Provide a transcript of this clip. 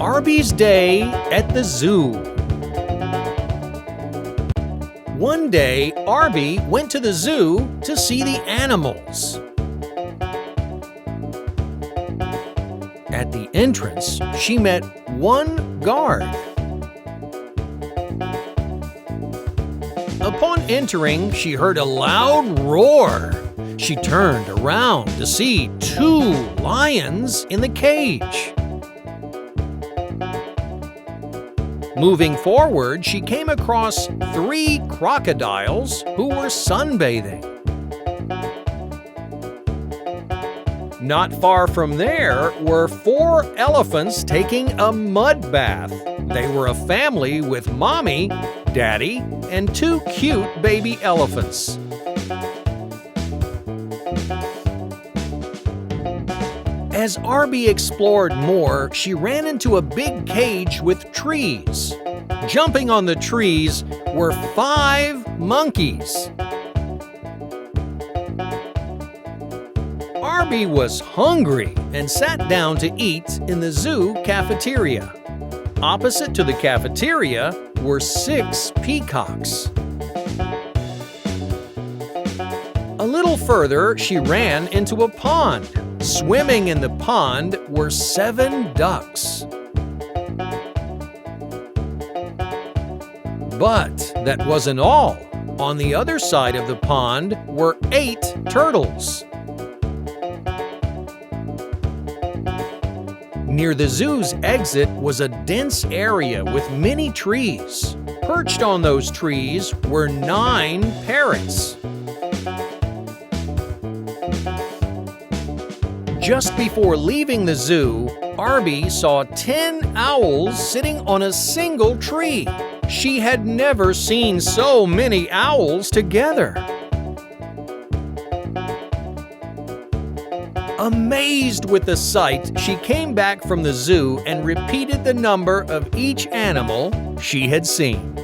Rbee's day at the zoo. One day, Rbee went to the zoo to see the animals. At the entrance, she met one guard. Upon entering, she heard a loud roar. She turned around to see two lions in the cage. Moving forward, she came across three crocodiles who were sunbathing. Not far from there were four elephants taking a mud bath. They were a family with Mommy, Daddy, and two cute baby elephants. As Rbee explored more, she ran into a big cage with trees. Jumping on the trees were 5 monkeys. Rbee was hungry and sat down to eat in the zoo cafeteria. Opposite to the cafeteria were 6 peacocks. A little further, she ran into a pond. Swimming in the pond were 7 ducks. But that wasn't all. On the other side of the pond were 8 turtles. Near the zoo's exit was a dense area with many trees. Perched on those trees were 9 parrots. Just before leaving the zoo, Rbee saw 10 owls sitting on a single tree. She had never seen so many owls together. Amazed with the sight, she came back from the zoo and repeated the number of each animal she had seen.